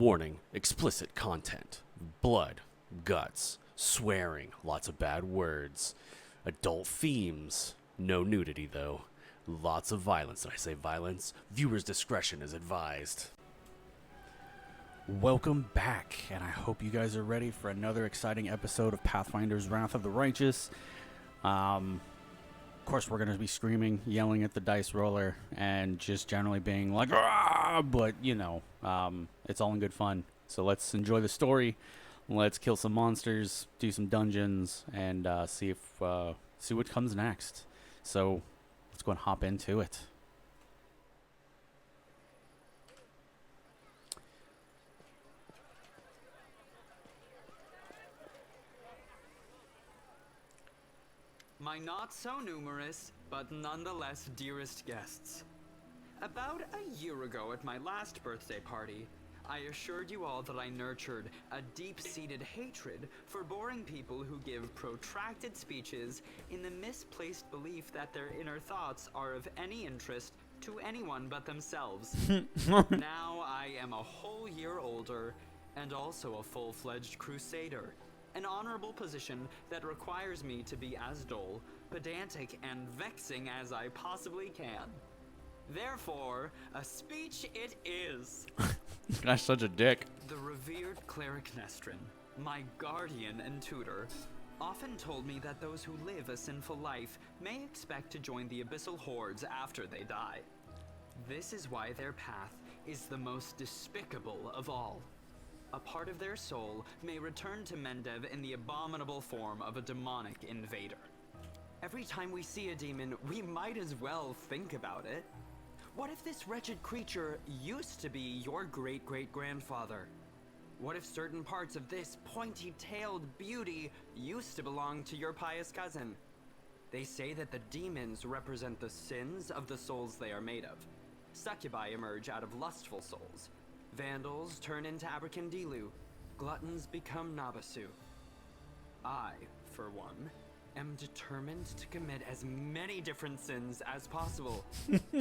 Warning, explicit content. Blood, guts, swearing, lots of bad words, adult themes. No nudity, though. Lots of violence. Did I say violence? Viewer's discretion is advised. Welcome back, and I hope you guys are ready for another exciting episode of Pathfinders Wrath of the Righteous. Of course, we're going to be screaming, yelling at the dice roller, and just generally being like, "Argh!" But, you know, it's all in good fun. So let's enjoy the story. Let's kill some monsters, do some dungeons, and see what comes next. So let's go and hop into it. My not so numerous, but nonetheless dearest guests. About a year ago at my last birthday party, I assured you all that I nurtured a deep-seated hatred for boring people who give protracted speeches in the misplaced belief that their inner thoughts are of any interest to anyone but themselves. Now I am a whole year older and also a full-fledged crusader. An honorable position that requires me to be as dull, pedantic, and vexing as I possibly can. Therefore, a speech it is. Guy's such a dick. The revered cleric Nestrin, my guardian and tutor, often told me that those who live a sinful life may expect to join the abyssal hordes after they die. This is why their path is the most despicable of all. A part of their soul may return to Mendev in the abominable form of a demonic invader. Every time we see a demon, we might as well think about it. What if this wretched creature used to be your great-great-grandfather? What if certain parts of this pointy-tailed beauty used to belong to your pious cousin? They say that the demons represent the sins of the souls they are made of. Succubi emerge out of lustful souls. Vandals turn into Abracandilu. Gluttons become Nabasu. I, for one, am determined to commit as many different sins as possible,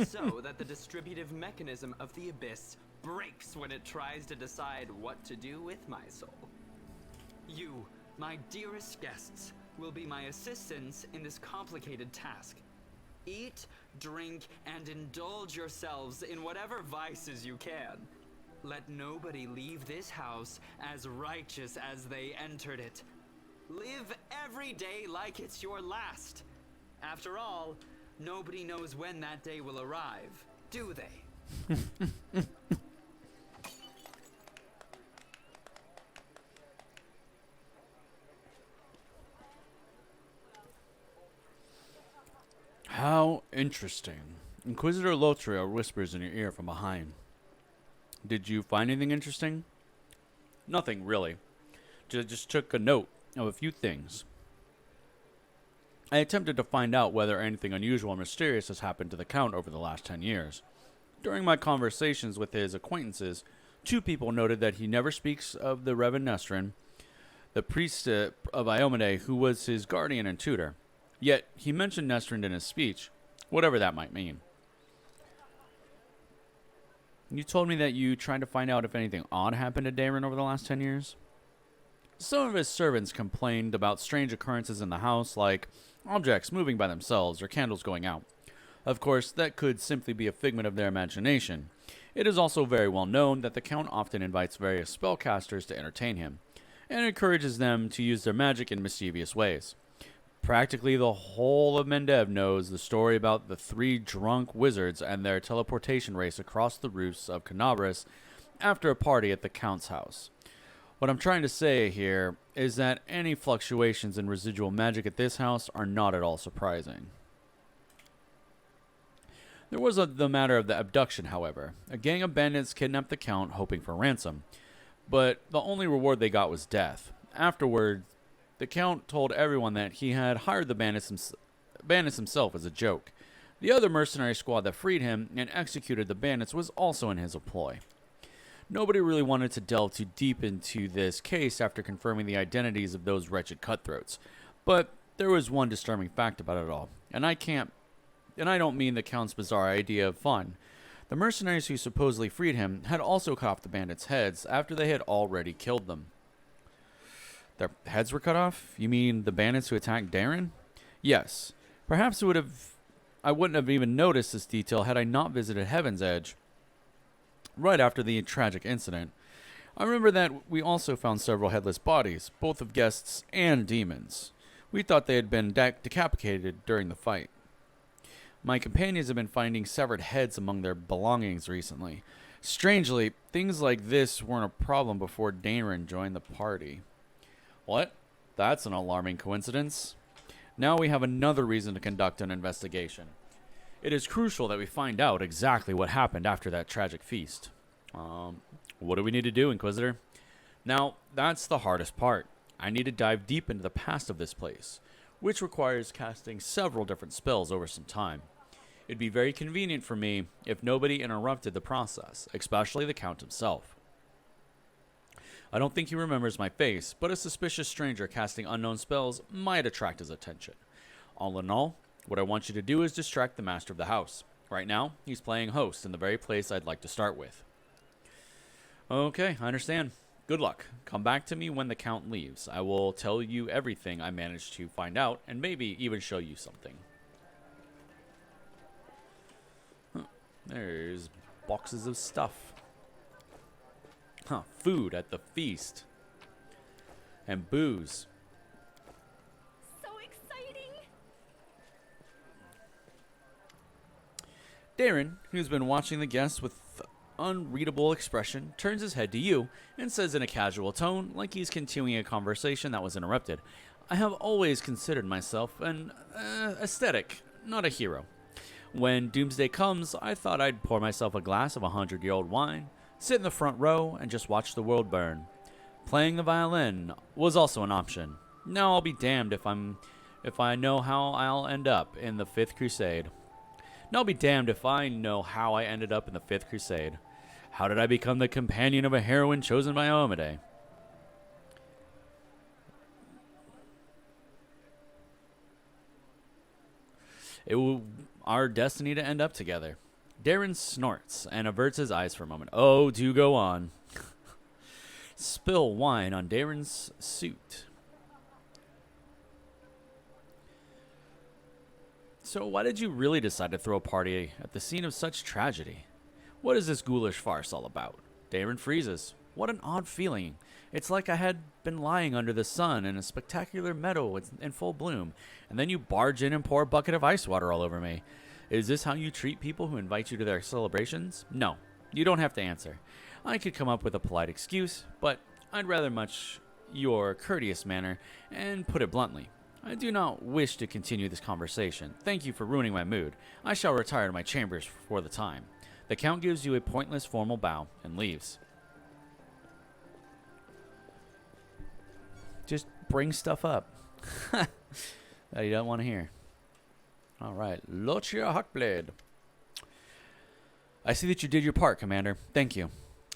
so that the distributive mechanism of the abyss breaks when it tries to decide what to do with my soul. You, my dearest guests, will be my assistants in this complicated task. Eat, drink, and indulge yourselves in whatever vices you can. Let nobody leave this house as righteous as they entered it. Live every day like it's your last. After all, nobody knows when that day will arrive, do they? How interesting. Inquisitor Lotria whispers in your ear from behind. Did you find anything interesting? Nothing, really. Just took a note of a few things. I attempted to find out whether anything unusual or mysterious has happened to the Count over the last 10 years. During my conversations with his acquaintances, 2 people noted that he never speaks of the Reverend Nestrin, the priest of Iomade, who was his guardian and tutor. Yet, he mentioned Nestrin in his speech, whatever that might mean. You told me that you tried to find out if anything odd happened to Daron over the last 10 years? Some of his servants complained about strange occurrences in the house, like objects moving by themselves or candles going out. Of course, that could simply be a figment of their imagination. It is also very well known that the Count often invites various spellcasters to entertain him, and encourages them to use their magic in mischievous ways. Practically the whole of Mendev knows the story about the 3 drunk wizards and their teleportation race across the roofs of Canabras after a party at the Count's house. What I'm trying to say here is that any fluctuations in residual magic at this house are not at all surprising. There was the matter of the abduction, however. A gang of bandits kidnapped the Count hoping for ransom, but the only reward they got was death. Afterward, the Count told everyone that he had hired the bandits himself as a joke. The other mercenary squad that freed him and executed the bandits was also in his employ. Nobody really wanted to delve too deep into this case after confirming the identities of those wretched cutthroats, but there was one disturbing fact about it all, and I don't mean the Count's bizarre idea of fun. The mercenaries who supposedly freed him had also cut off the bandits' heads after they had already killed them. Their heads were cut off? You mean the bandits who attacked Darren? Yes. Perhaps I wouldn't have even noticed this detail had I not visited Heaven's Edge right after the tragic incident. I remember that we also found several headless bodies, both of guests and demons. We thought they had been decapitated during the fight. My companions have been finding severed heads among their belongings recently. Strangely, things like this weren't a problem before Darren joined the party. What? That's an alarming coincidence. Now we have another reason to conduct an investigation. It is crucial that we find out exactly what happened after that tragic feast. What do we need to do, Inquisitor? Now, that's the hardest part. I need to dive deep into the past of this place, which requires casting several different spells over some time. It'd be very convenient for me if nobody interrupted the process, especially the Count himself. I don't think he remembers my face, but a suspicious stranger casting unknown spells might attract his attention. All in all, what I want you to do is distract the master of the house. Right now, he's playing host in the very place I'd like to start with. Okay, I understand. Good luck. Come back to me when the Count leaves. I will tell you everything I managed to find out, and maybe even show you something. There's boxes of stuff. Food at the feast. And booze. So exciting! Darren, who's been watching the guests with unreadable expression, turns his head to you and says in a casual tone, like he's continuing a conversation that was interrupted, I have always considered myself an aesthetic, not a hero. When doomsday comes, I thought I'd pour myself a glass of 100-year-old wine, sit in the front row, and just watch the world burn. Playing the violin was also an option. Now I'll be damned if I know how I'll end up in the Fifth Crusade. Now I'll be damned if I know how I ended up in the Fifth Crusade. How did I become the companion of a heroine chosen by Omade? It will our destiny to end up together. Darren snorts and averts his eyes for a moment. Oh, do go on. Spill wine on Darren's suit. So why did you really decide to throw a party at the scene of such tragedy? What is this ghoulish farce all about? Darren freezes. What an odd feeling. It's like I had been lying under the sun in a spectacular meadow in full bloom, and then you barge in and pour a bucket of ice water all over me. Is this how you treat people who invite you to their celebrations? No, you don't have to answer. I could come up with a polite excuse, but I'd rather much your courteous manner and put it bluntly. I do not wish to continue this conversation. Thank you for ruining my mood. I shall retire to my chambers for the time. The Count gives you a pointless formal bow and leaves. Just bring stuff up that you don't want to hear. All right, Lochia Huckblade. I see that you did your part, Commander. Thank you.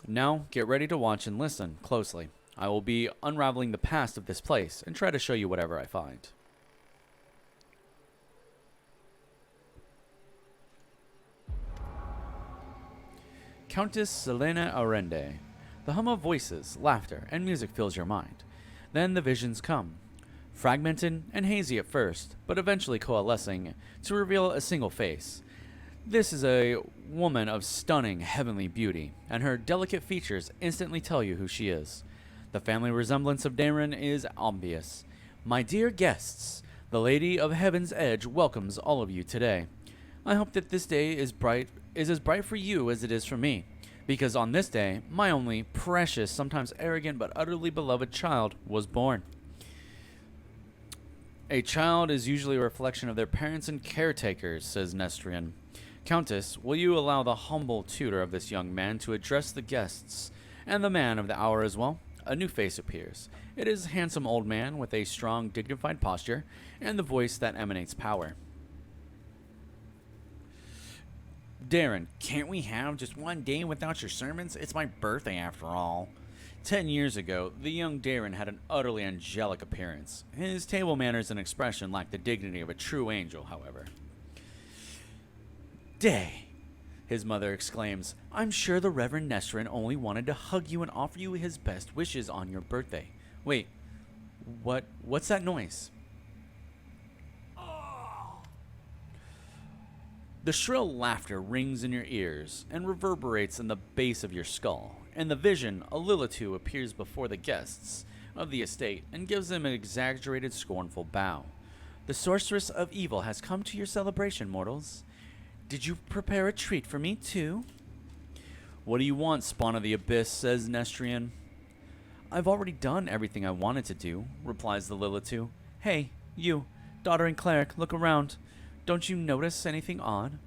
Now, get ready to watch and listen closely. I will be unraveling the past of this place and try to show you whatever I find. Countess Selena Arende. The hum of voices, laughter, and music fills your mind. Then the visions come. Fragmented and hazy at first, but eventually coalescing to reveal a single face. This is a woman of stunning heavenly beauty, and her delicate features instantly tell you who she is. The family resemblance of Darren is obvious. My dear guests, the Lady of Heaven's Edge welcomes all of you today. I hope that this day is as bright for you as it is for me, because on this day, my only precious, sometimes arrogant but utterly beloved child was born. A child is usually a reflection of their parents and caretakers, says Nestrian. Countess, will you allow the humble tutor of this young man to address the guests, and the man of the hour as well? A new face appears. It is a handsome old man with a strong, dignified posture, and the voice that emanates power. Darren, can't we have just one day without your sermons? It's my birthday after all. 10 years ago, the young Darren had an utterly angelic appearance. His table manners and expression lacked the dignity of a true angel, however. Day. His mother exclaims, I'm sure the Reverend Nestrin only wanted to hug you and offer you his best wishes on your birthday. Wait, what's that noise? The shrill laughter rings in your ears and reverberates in the base of your skull, and the vision, a Lilitu, appears before the guests of the estate and gives them an exaggerated, scornful bow. The sorceress of evil has come to your celebration, mortals. Did you prepare a treat for me, too? What do you want, spawn of the abyss, says Nestrian. I've already done everything I wanted to do, replies the Lilitu. Hey, you, daughter and cleric, look around. Don't you notice anything odd?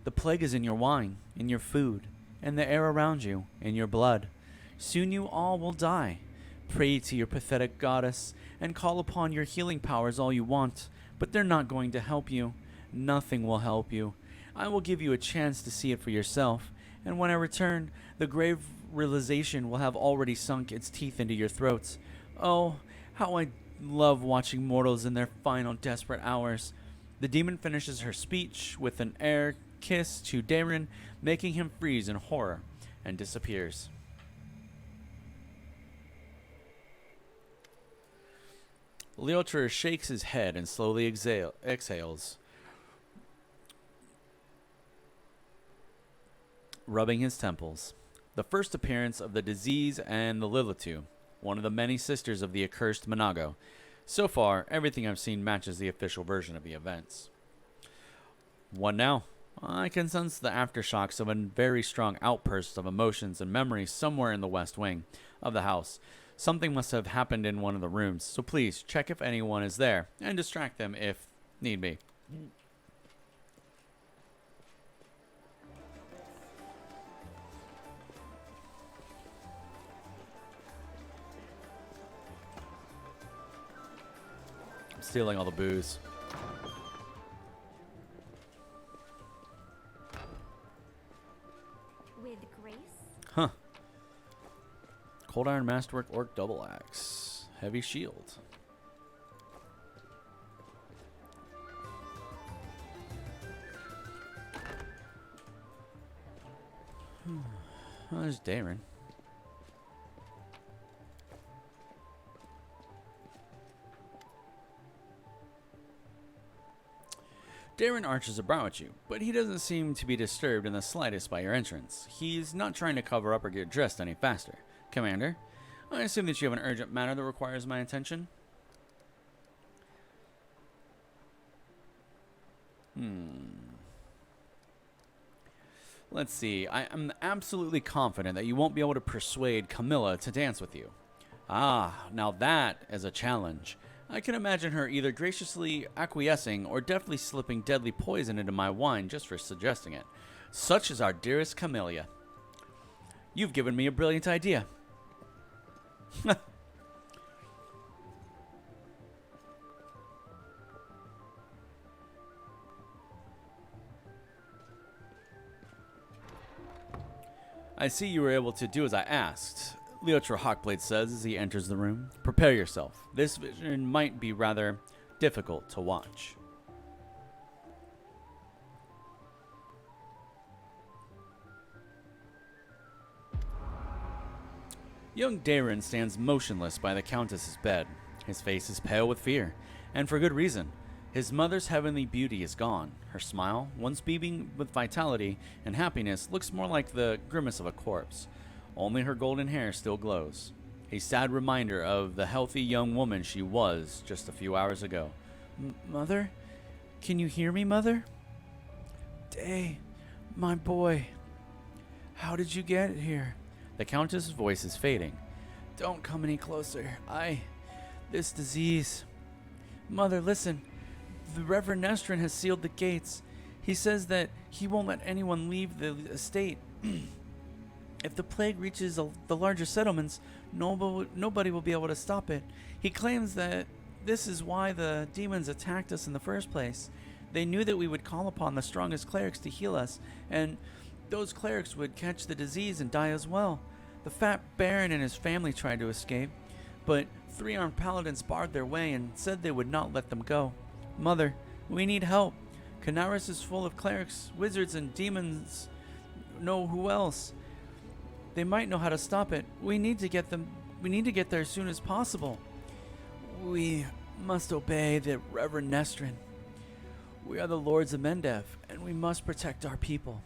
The plague is in your wine, in your food, and the air around you, in your blood. Soon you all will die. Pray to your pathetic goddess, and call upon your healing powers all you want, but they're not going to help you. Nothing will help you. I will give you a chance to see it for yourself, and when I return, the grave realization will have already sunk its teeth into your throats. Oh, how I love watching mortals in their final desperate hours. The demon finishes her speech with an air kiss to Darren, making him freeze in horror, and disappears. Leotr shakes his head and slowly exhales, rubbing his temples. The first appearance of the disease and the Lilitu, one of the many sisters of the accursed Monago. So far, everything I've seen matches the official version of the events. What now? I can sense the aftershocks of a very strong outburst of emotions and memories somewhere in the west wing of the house. Something must have happened in one of the rooms, so please check if anyone is there and distract them if need be. I'm stealing all the booze. With grace? Huh. Cold Iron Masterwork Orc Double Axe. Heavy Shield. Oh, there's Darren. Darren arches a brow at you, but he doesn't seem to be disturbed in the slightest by your entrance. He's not trying to cover up or get dressed any faster. Commander, I assume that you have an urgent matter that requires my attention? Let's see. I am absolutely confident that you won't be able to persuade Camilla to dance with you. Ah, now that is a challenge. I can imagine her either graciously acquiescing or deftly slipping deadly poison into my wine just for suggesting it. Such is our dearest Camilla. You've given me a brilliant idea. I see you were able to do as I asked. Leotra Hawkblade says as he enters the room. Prepare yourself. This vision might be rather difficult to watch. Young Darren stands motionless by the Countess's bed. His face is pale with fear, and for good reason. His mother's heavenly beauty is gone. Her smile, once beaming with vitality and happiness, looks more like the grimace of a corpse. Only her golden hair still glows. A sad reminder of the healthy young woman she was just a few hours ago. Mother? Can you hear me, Mother? Day, my boy. How did you get here? The Countess's voice is fading. Don't come any closer. This disease. Mother, listen. The Reverend Nestrin has sealed the gates. He says that he won't let anyone leave the estate. If the plague reaches the larger settlements, nobody will be able to stop it. He claims that this is why the demons attacked us in the first place. They knew that we would call upon the strongest clerics to heal us, and those clerics would catch the disease and die as well. The fat baron and his family tried to escape, but 3 armed paladins barred their way and said they would not let them go. Mother, we need help. Canaris is full of clerics, wizards, and demons know who else. They might know how to stop it. We need to get there as soon as possible. We must obey the Reverend Nestrin. We are the Lords of Mendev, and we must protect our people.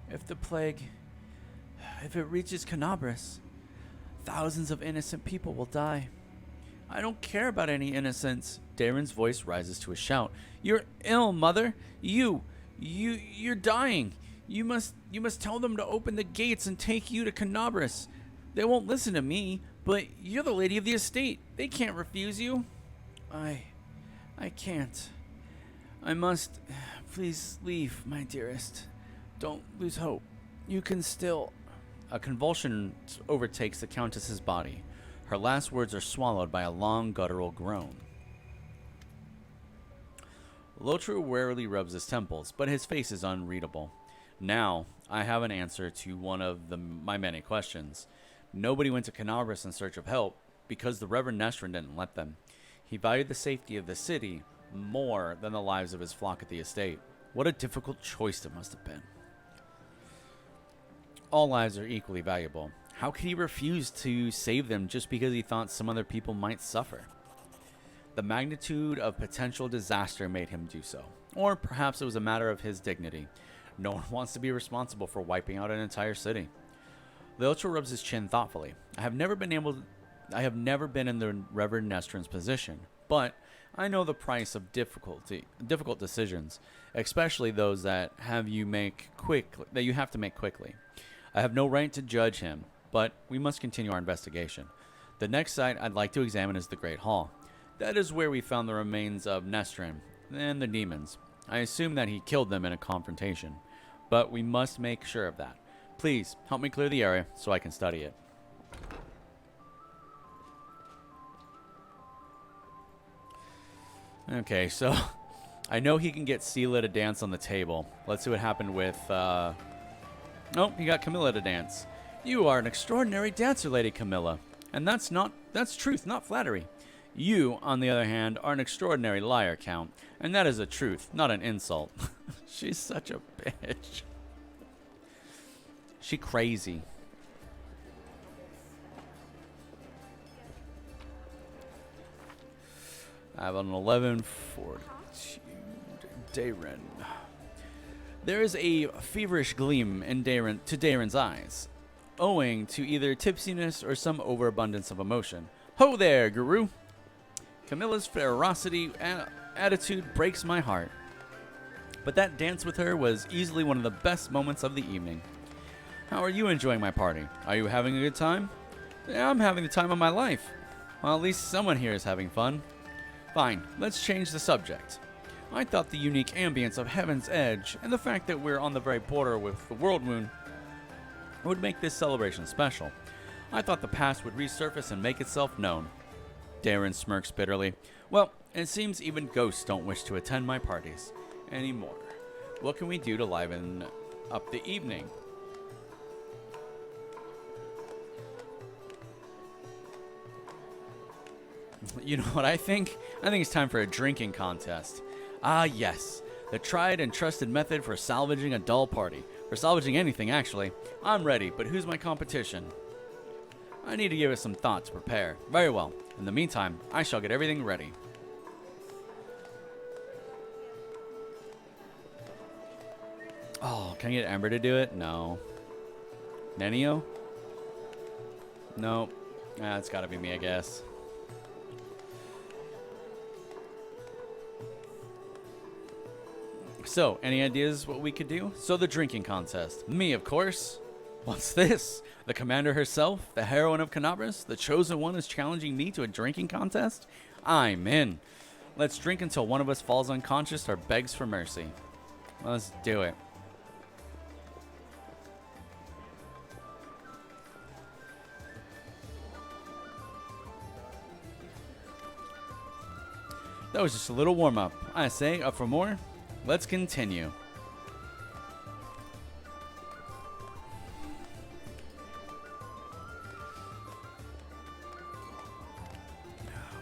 If it reaches Canabras, thousands of innocent people will die. I don't care about any innocents. Darren's voice rises to a shout. You're ill, Mother. You're dying. You must tell them to open the gates and take you to Canabras. They won't listen to me, but you're the lady of the estate. They can't refuse you. I can't. I must. Please leave, my dearest. Don't lose hope. You can still. A convulsion overtakes the Countess's body. Her last words are swallowed by a long guttural groan. Lotru warily rubs his temples, but his face is unreadable. Now, I have an answer to one of my many questions. Nobody went to Canabras in search of help because the Reverend Nestrin didn't let them. He valued the safety of the city more than the lives of his flock at the estate. What a difficult choice it must have been. All lives are equally valuable. How could he refuse to save them just because he thought some other people might suffer? The magnitude of potential disaster made him do so. Or perhaps it was a matter of his dignity. No one wants to be responsible for wiping out an entire city. The Ultra rubs his chin thoughtfully. I have never been in the Reverend Nestrin's position, but I know the price of difficult decisions, especially those that you have to make quickly. I have no right to judge him, but we must continue our investigation. The next site I'd like to examine is the Great Hall. That is where we found the remains of Nestrin and the demons. I assume that he killed them in a confrontation, but we must make sure of that. Please, help me clear the area so I can study it. Okay, so I know he can get Sela to dance on the table. Let's see what happened with, oh, he got Camilla to dance. You are an extraordinary dancer, Lady Camilla. And that's truth, not flattery. You, on the other hand, are an extraordinary liar, Count. And that is a truth, not an insult. She's such a bitch. She crazy. I have an 11 fortitude. Dayren. There is a feverish gleam in Dayren's eyes, owing to either tipsiness or some overabundance of emotion. Ho there, Garou! Camilla's ferocity attitude breaks my heart. But that dance with her was easily one of the best moments of the evening. How are you enjoying my party? Are you having a good time? Yeah, I'm having the time of my life. Well, at least someone here is having fun. Fine, let's change the subject. I thought the unique ambience of Heaven's Edge and the fact that we're on the very border with the World Moon would make this celebration special. I thought the past would resurface and make itself known. Darren smirks bitterly. Well, it seems even ghosts don't wish to attend my parties anymore. What can we do to liven up the evening? You know what I think? I think it's time for a drinking contest. Ah, yes. The tried and trusted method for salvaging a dull party. For salvaging anything, actually. I'm ready, but who's my competition? I need to give it some thought to prepare. Very well. In the meantime, I shall get everything ready. Oh, can I get Ember to do it? No. Nenio? No. Ah, it's gotta be me, I guess. So, any ideas what we could do? So, the drinking contest. Me, of course. What's this? The commander herself? The heroine of Canabras? The chosen one is challenging me to a drinking contest? I'm in. Let's drink until one of us falls unconscious or begs for mercy. Let's do it. That was just a little warm-up. I say, up for more? Let's continue.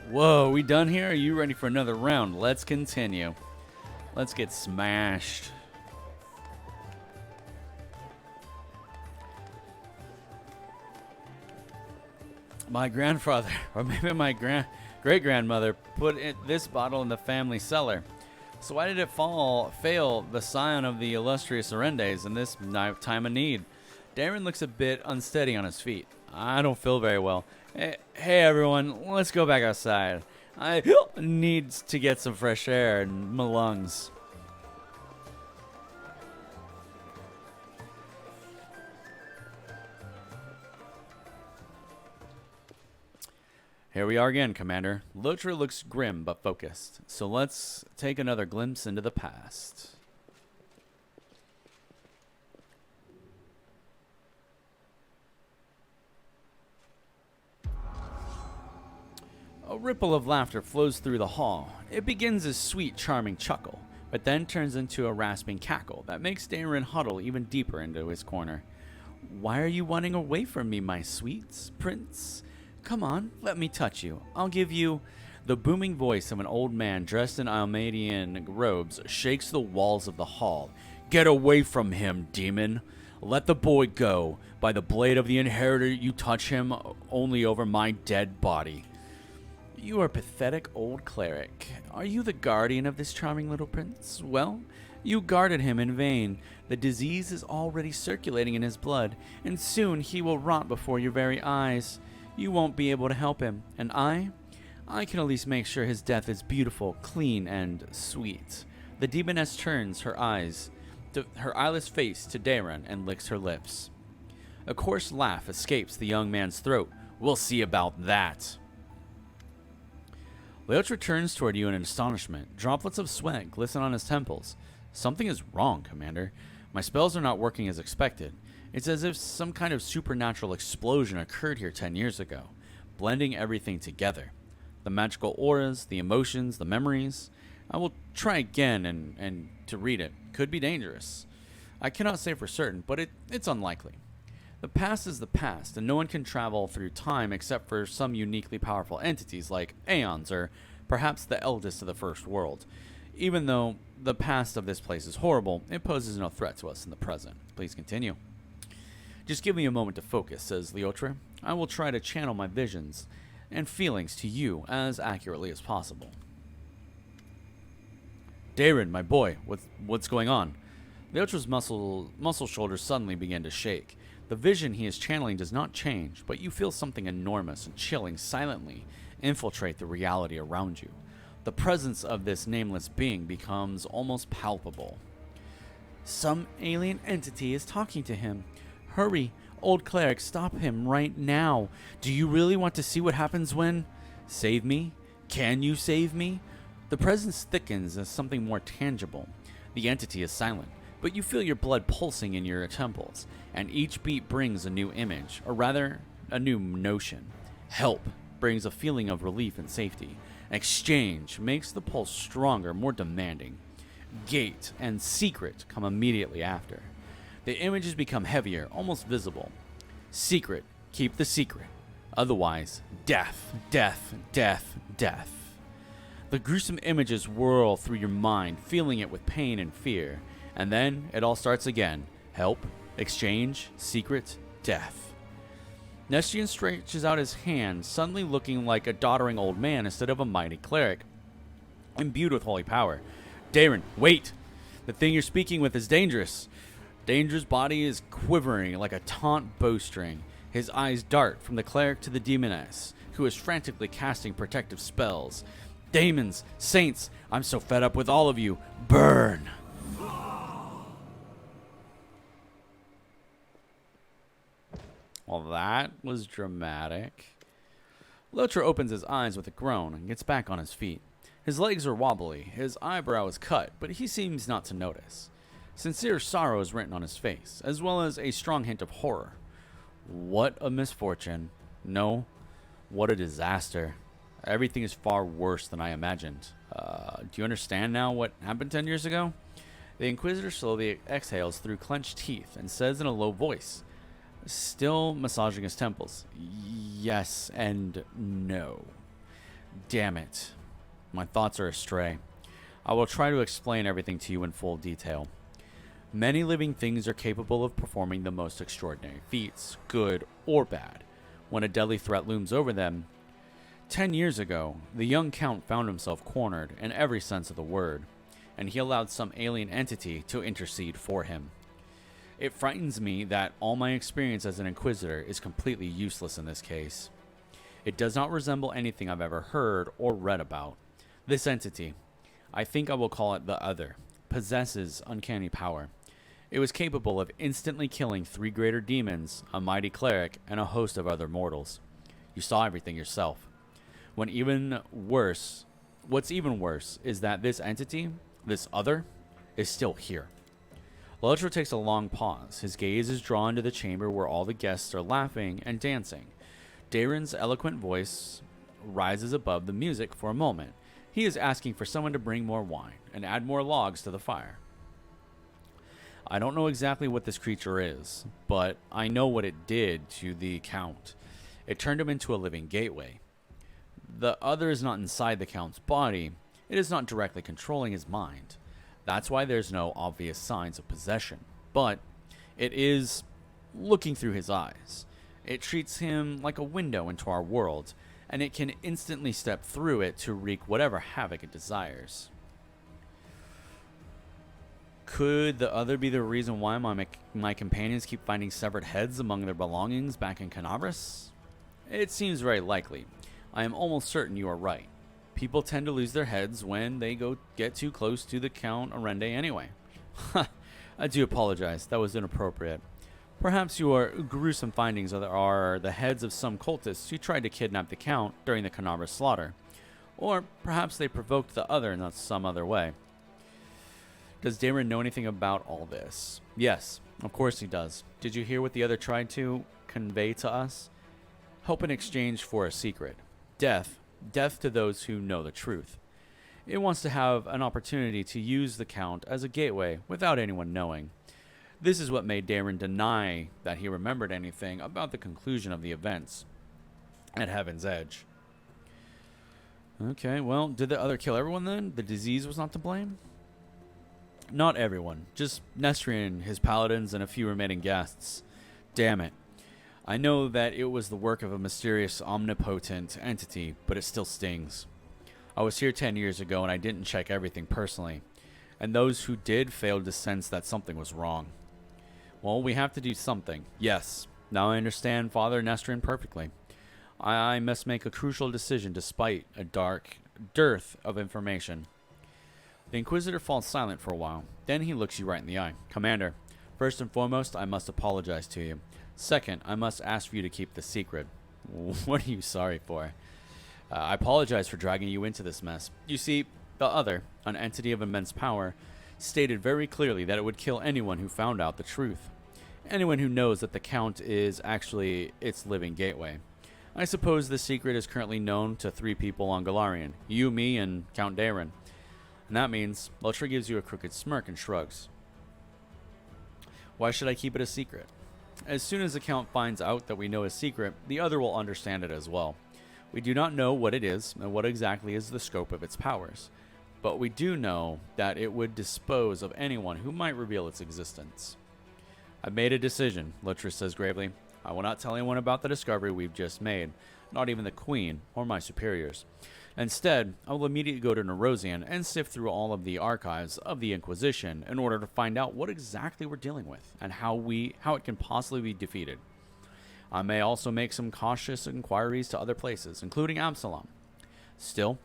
Whoa, we done here? Are you ready for another round? Let's continue. Let's get smashed. My grandfather, or maybe my great-grandmother, put this bottle in the family cellar. So why did it fail the scion of the illustrious Arendes in this time of need? Darren looks a bit unsteady on his feet. I don't feel very well. Hey everyone, let's go back outside. I need to get some fresh air in my lungs. Here we are again, Commander. WotR looks grim but focused, so let's take another glimpse into the past. A ripple of laughter flows through the hall. It begins as sweet, charming chuckle, but then turns into a rasping cackle that makes Darren huddle even deeper into his corner. Why are you running away from me, my sweets, prince? Come on, let me touch you. I'll give you... The booming voice of an old man dressed in Almadian robes shakes the walls of the hall. Get away from him, demon. Let the boy go. By the blade of the inheritor, you touch him only over my dead body. You are pathetic old cleric. Are you the guardian of this charming little prince? Well, you guarded him in vain. The disease is already circulating in his blood, and soon he will rot before your very eyes. You won't be able to help him, and I can at least make sure his death is beautiful, clean, and sweet. The demoness turns her eyeless face to Darren and licks her lips. A coarse laugh escapes the young man's throat. We'll see about that. WotR turns toward you in astonishment. Droplets of sweat glisten on his temples. Something is wrong, Commander. My spells are not working as expected. It's as if some kind of supernatural explosion occurred here 10 years ago, blending everything together. The magical auras, the emotions, the memories. I will try again and to read it. Could be dangerous. I cannot say for certain, but it's unlikely. The past is the past, and no one can travel through time except for some uniquely powerful entities like Aeons or perhaps the eldest of the First World. Even though the past of this place is horrible, it poses no threat to us in the present. Please continue. Just give me a moment to focus, says WotR. I will try to channel my visions and feelings to you as accurately as possible. Darren, my boy, what's going on? WotR's muscle shoulders suddenly begin to shake. The vision he is channeling does not change, but you feel something enormous and chilling silently infiltrate the reality around you. The presence of this nameless being becomes almost palpable. Some alien entity is talking to him. Hurry, old cleric, stop him right now. Do you really want to see what happens when... Save me? Can you save me? The presence thickens as something more tangible. The entity is silent, but you feel your blood pulsing in your temples, and each beat brings a new image, or rather, a new notion. Help brings a feeling of relief and safety. Exchange makes the pulse stronger, more demanding. Gate and secret come immediately after. The images become heavier, almost visible. Secret, keep the secret. Otherwise, death, death, death, death. The gruesome images whirl through your mind, feeling it with pain and fear. And then it all starts again. Help, exchange, secret, death. Nestian stretches out his hand, suddenly looking like a doddering old man instead of a mighty cleric, imbued with holy power. Darren, wait! The thing you're speaking with is dangerous. Danger's body is quivering like a taut bowstring. His eyes dart from the cleric to the demoness, who is frantically casting protective spells. Demons, saints, I'm so fed up with all of you. Burn! Well, that was dramatic. WotR opens his eyes with a groan and gets back on his feet. His legs are wobbly, his eyebrow is cut, but he seems not to notice. Sincere sorrow is written on his face, as well as a strong hint of horror. What a misfortune. No, what a disaster. Everything is far worse than I imagined. Do you understand now what happened 10 years ago? The Inquisitor slowly exhales through clenched teeth and says in a low voice, still massaging his temples, yes and no. Damn it. My thoughts are astray. I will try to explain everything to you in full detail. Many living things are capable of performing the most extraordinary feats, good or bad. when a deadly threat looms over them. 10 years ago, the young Count found himself cornered in every sense of the word, and he allowed some alien entity to intercede for him. It frightens me that all my experience as an Inquisitor is completely useless in this case. It does not resemble anything I've ever heard or read about. This entity, I think I will call it the Other, possesses uncanny power. It was capable of instantly killing 3 greater demons, a mighty cleric, and a host of other mortals. You saw everything yourself. What's even worse is that this entity, this Other, is still here. WotR takes a long pause. His gaze is drawn to the chamber where all the guests are laughing and dancing. Darren's eloquent voice rises above the music for a moment. He is asking for someone to bring more wine and add more logs to the fire. I don't know exactly what this creature is, but I know what it did to the Count. It turned him into a living gateway. The Other is not inside the Count's body. It is not directly controlling his mind. That's why there's no obvious signs of possession. But it is looking through his eyes. It treats him like a window into our world, and it can instantly step through it to wreak whatever havoc it desires. Could the Other be the reason why my companions keep finding severed heads among their belongings back in Canabras? It seems very likely. I am almost certain you are right. People tend to lose their heads when they get too close to the Count Arende anyway. I do apologize, that was inappropriate. Perhaps your gruesome findings are the heads of some cultists who tried to kidnap the Count during the Canabras slaughter. Or perhaps they provoked the Other in some other way. Does Darren know anything about all this? Yes, of course he does. Did you hear what the Other tried to convey to us? Hope in exchange for a secret. Death to those who know the truth. It wants to have an opportunity to use the Count as a gateway without anyone knowing. This is what made Darren deny that he remembered anything about the conclusion of the events at Heaven's Edge. Okay, well, did the Other kill everyone then? The disease was not to blame? Not everyone, just Nestrian, his paladins, and a few remaining guests. Damn it. I know that it was the work of a mysterious, omnipotent entity, but it still stings. I was here 10 years ago and I didn't check everything personally, and those who did failed to sense that something was wrong. Well, we have to do something. Yes, now I understand Father Nestrian perfectly. I must make a crucial decision despite a dearth of information. The Inquisitor falls silent for a while. Then he looks you right in the eye. Commander, first and foremost, I must apologize to you. Second, I must ask for you to keep the secret. What are you sorry for? I apologize for dragging you into this mess. You see, the Other, an entity of immense power, stated very clearly that it would kill anyone who found out the truth. Anyone who knows that the Count is actually its living gateway. I suppose the secret is currently known to 3 people on Galarian. You, me, and Count Darren. And that means WotR gives you a crooked smirk and shrugs. Why should I keep it a secret? As soon as the Count finds out that we know his secret, the Other will understand it as well. We do not know what it is and what exactly is the scope of its powers, but we do know that it would dispose of anyone who might reveal its existence. I've made a decision, WotR says gravely. I will not tell anyone about the discovery we've just made, not even the Queen or my superiors. Instead, I will immediately go to Nerosian and sift through all of the archives of the Inquisition in order to find out what exactly we're dealing with and how it can possibly be defeated. I may also make some cautious inquiries to other places, including Absalom. Still,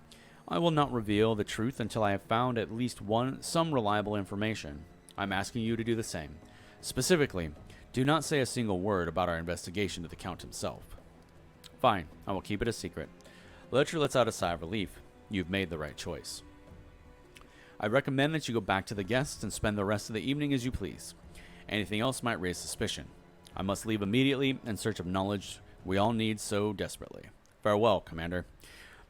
I will not reveal the truth until I have found at least some reliable information. I'm asking you to do the same. Specifically, do not say a single word about our investigation to the Count himself. Fine, I will keep it a secret. WotR lets out a sigh of relief. You've made the right choice. I recommend that you go back to the guests and spend the rest of the evening as you please. Anything else might raise suspicion. I must leave immediately in search of knowledge we all need so desperately. Farewell, Commander.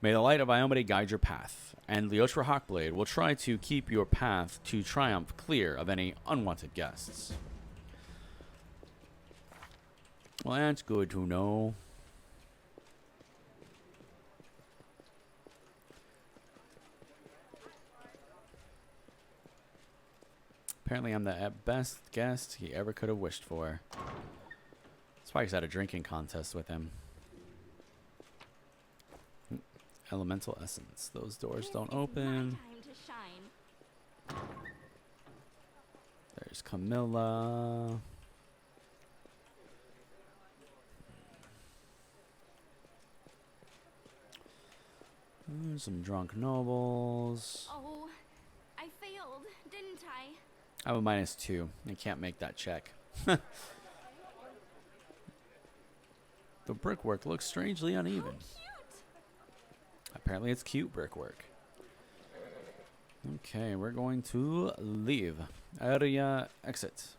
May the light of Iomedae guide your path, and Leotra Hawkblade will try to keep your path to triumph clear of any unwanted guests. Well, that's good to know. Apparently I'm the best guest he ever could have wished for. That's why he's had a drinking contest with him. Elemental essence. Those doors This don't is my open. time to shine. There's Camilla. Some drunk nobles. Oh, I failed, didn't I? I have a -2. I can't make that check. The brickwork looks strangely uneven. Cute. Apparently it's cute brickwork. Okay, we're going to leave. Area exit.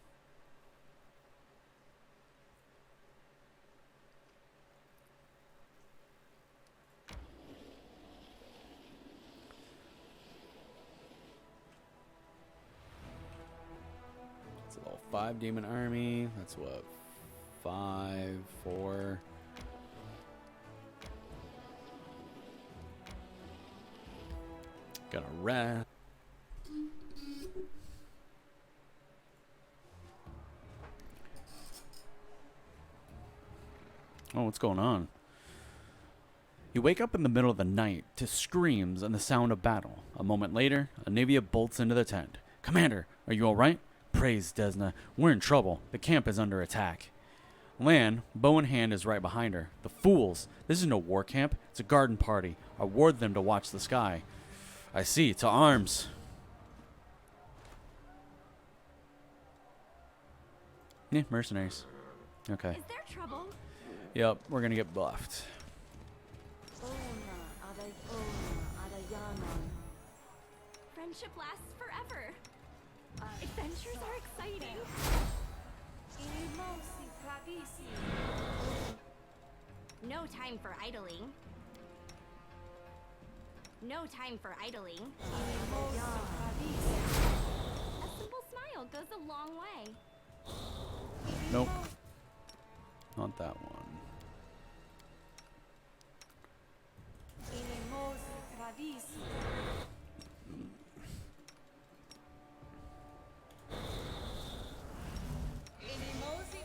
It's a level 5 demon army. That's what? 5, 4. Got a rat. Oh, what's going on? You wake up in the middle of the night to screams and the sound of battle. A moment later, Anivia bolts into the tent. Commander, are you alright? Praise Desna. We're in trouble. The camp is under attack. Lan, bow in hand, is right behind her. The fools! This is no war camp. It's a garden party. I warned them to watch the sky. I see. To arms. Yeah, mercenaries. Okay. Is there trouble? Yep, we're gonna get buffed. Friendship lasts forever. Adventures are exciting. No time for idling. No time for idling. A simple smile goes a long way. Nope. Not that one.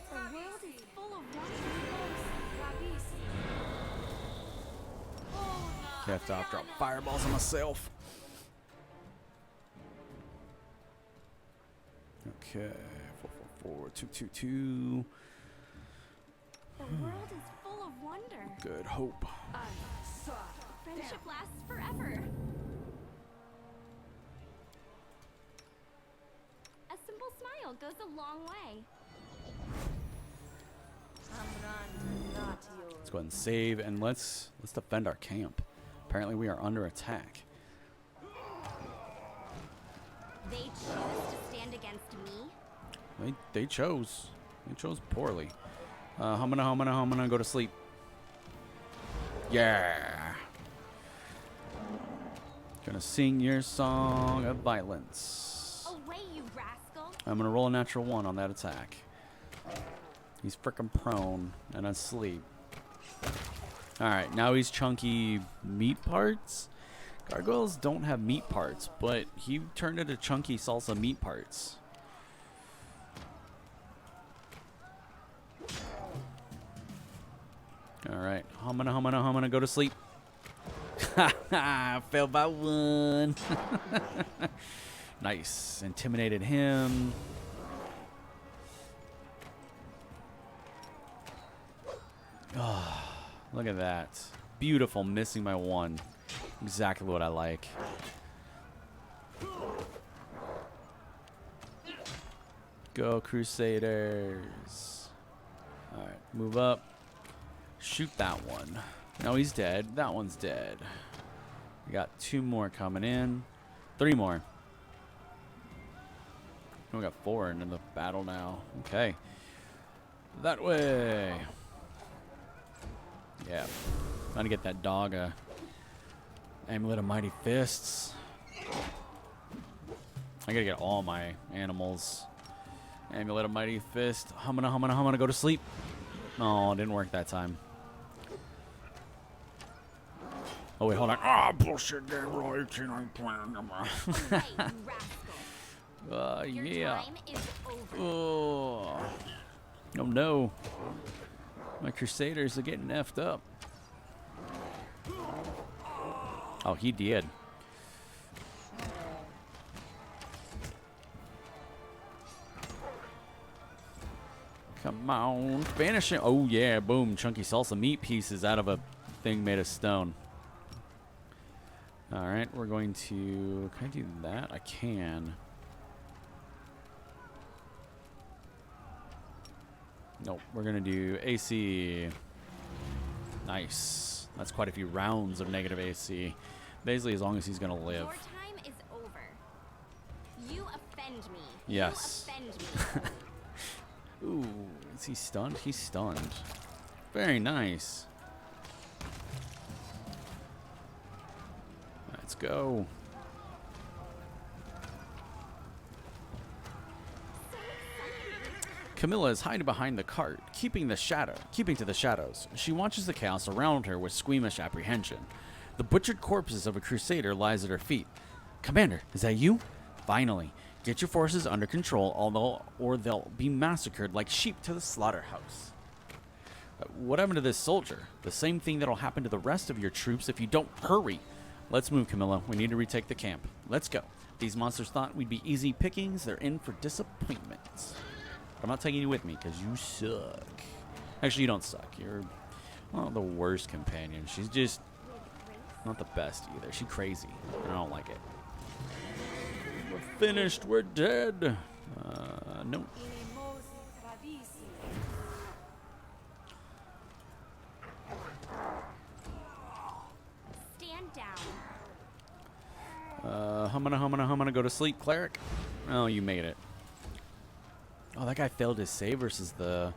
The world is full of wonder. Have to drop fireballs on myself. Okay. 444-222. The world is full of wonder. Good hope. Friendship lasts forever. A simple smile goes a long way. Let's go ahead and save and let's defend our camp. Apparently we are under attack. They choose to stand against me. They chose. They chose poorly. I'm gonna go to sleep. Yeah. Gonna sing your song of violence. Away, you rascal. I'm gonna roll a natural 1 on that attack. He's frickin' prone and asleep. Alright, now he's chunky meat parts. Gargoyles don't have meat parts, but he turned into chunky salsa meat parts. Alright, I'm gonna go to sleep. Failed by 1. Nice. Intimidated him. Oh, look at that. Beautiful, missing by 1. Exactly what I like. Go Crusaders. Alright, move up. Shoot that one. No, he's dead. That one's dead. We got 2 more coming in. 3 more. We got 4 into the battle now. Okay. That way. Yeah. Trying to get that dog a amulet of mighty fists. I gotta get all my animals. Amulet of mighty fist. I'm gonna go to sleep. Oh, it didn't work that time. Oh wait, hold on. Ah, bullshit game right. I'm playing. Away, you rascal. Your Yeah. time is over. Oh. Oh no. My Crusaders are getting effed up. Oh, he did. Come on, finish him. Oh, yeah, boom. Chunky salsa meat pieces out of a thing made of stone. All right, we're going to... Can I do that? I can. Nope, we're going to do AC. Nice. That's quite a few rounds of negative AC. Basically, as long as he's going to live. Your time is over. You offend me. Yes. You offend me. Ooh, is he stunned? He's stunned. Very nice. Let's go. Camilla is hiding behind the cart, keeping to the shadows. She watches the chaos around her with squeamish apprehension. The butchered corpses of a crusader lies at her feet. Commander, is that you? Finally. Get your forces under control, or they'll be massacred like sheep to the slaughterhouse. What happened to this soldier? The same thing that'll happen to the rest of your troops if you don't hurry. Let's move, Camilla. We need to retake the camp. Let's go. These monsters thought we'd be easy pickings. They're in for disappointments. I'm not taking you with me because you suck. Actually, you don't suck. You're the worst companion. She's just not the best either. She's crazy. I don't like it. We're finished. We're dead. No. Stand down. Humana, go to sleep, cleric. Oh, you made it. Oh, that guy failed his save versus the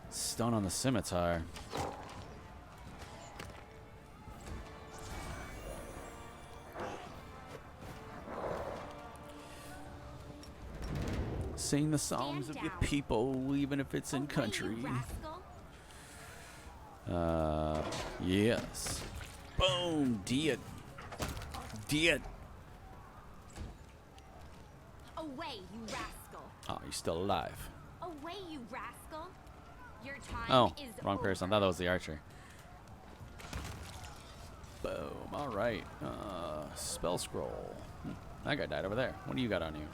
stun on the scimitar. Sing the songs of your people, even if it's in country. Yes. Boom, did. Away, you rascal. Oh, you're still alive. Away, you rascal. Your time Oh, is wrong over. person. I thought that was the archer. Boom. All right. Spell scroll. That guy died over there. What do you got on you?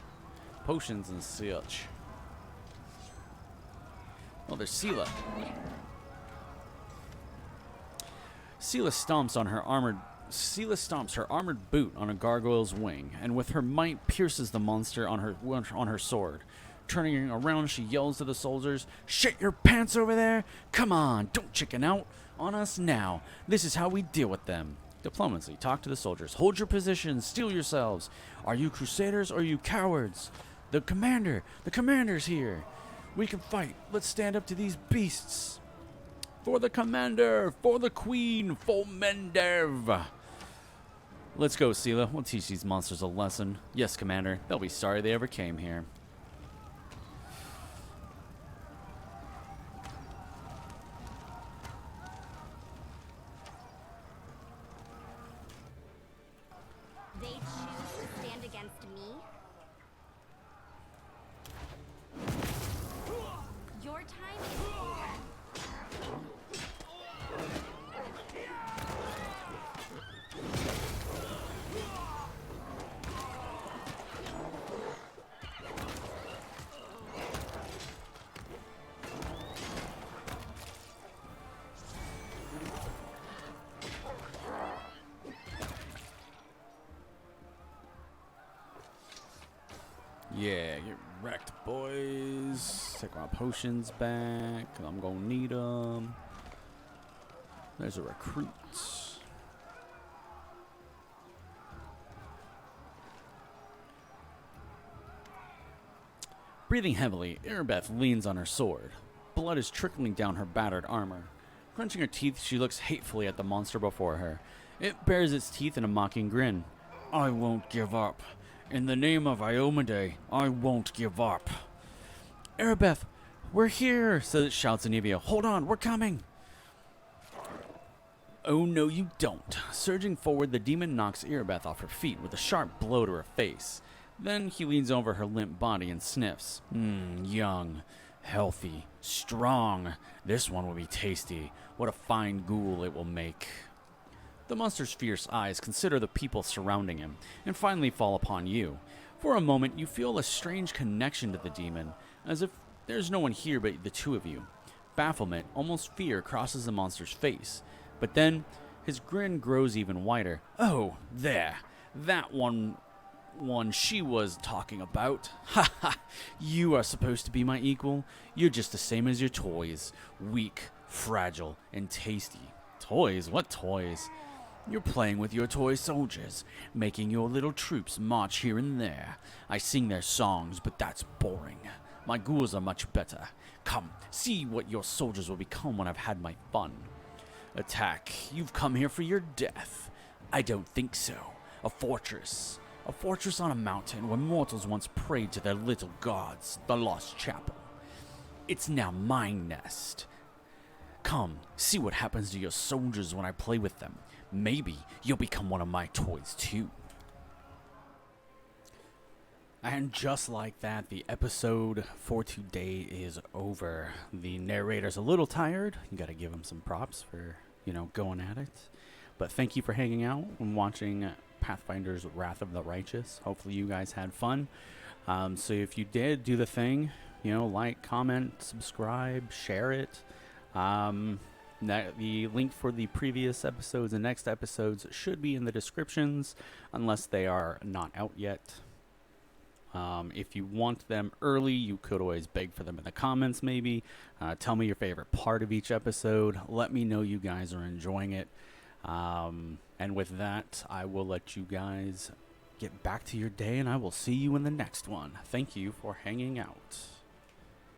Potions and such. Oh, there's Sela. Sela stomps her armored boot on a gargoyle's wing, and with her might pierces the monster on her sword. Turning around, she yells to the soldiers, "Shit your pants over there! Come on, don't chicken out on us now. This is how we deal with them." Diplomacy. Talk to the soldiers. Hold your positions. Steel yourselves. Are you crusaders or are you cowards? The commander's here. We can fight. Let's stand up to these beasts. For the commander, for the queen, for Mendev. Let's go, Sela. We'll teach these monsters a lesson. Yes, commander. They'll be sorry they ever came here. They choose to stand against me. Your time is over. Yeah, get wrecked, boys. Take my potions back, 'cause I'm gonna need them. There's a recruit. Breathing heavily, Erebeth leans on her sword. Blood is trickling down her battered armor. Clenching her teeth, she looks hatefully at the monster before her. It bares its teeth in a mocking grin. I won't give up. In the name of Iomade, I won't give up. Erebeth, we're here, shouts Anivia. Hold on, we're coming. Oh, no, you don't. Surging forward, the demon knocks Erebeth off her feet with a sharp blow to her face. Then he leans over her limp body and sniffs. Young, healthy, strong. This one will be tasty. What a fine ghoul it will make. The monster's fierce eyes consider the people surrounding him, and finally fall upon you. For a moment, you feel a strange connection to the demon, as if there's no one here but the two of you. Bafflement, almost fear, crosses the monster's face, but then his grin grows even wider. Oh, there. That one she was talking about. Ha ha! You are supposed to be my equal? You're just the same as your toys. Weak, fragile, and tasty. Toys? What toys? You're playing with your toy soldiers, making your little troops march here and there. I sing their songs, but that's boring. My ghouls are much better. Come, see what your soldiers will become when I've had my fun. Attack. You've come here for your death. I don't think so. A fortress. A fortress on a mountain where mortals once prayed to their little gods, the Lost Chapel. It's now my nest. Come, see what happens to your soldiers when I play with them. Maybe you'll become one of my toys too. And just like that, the episode for today is over. The narrator's a little tired. You gotta give him some props for, going at it. But thank you for hanging out and watching Pathfinders Wrath of the Righteous. Hopefully you guys had fun. So if you did, do the thing. Like, comment, subscribe, share it. The link for the previous episodes and next episodes should be in the descriptions, unless they are not out yet. If you want them early, you could always beg for them in the comments, maybe. Tell me your favorite part of each episode. Let me know you guys are enjoying it. And with that, I will let you guys get back to your day, and I will see you in the next one. Thank you for hanging out.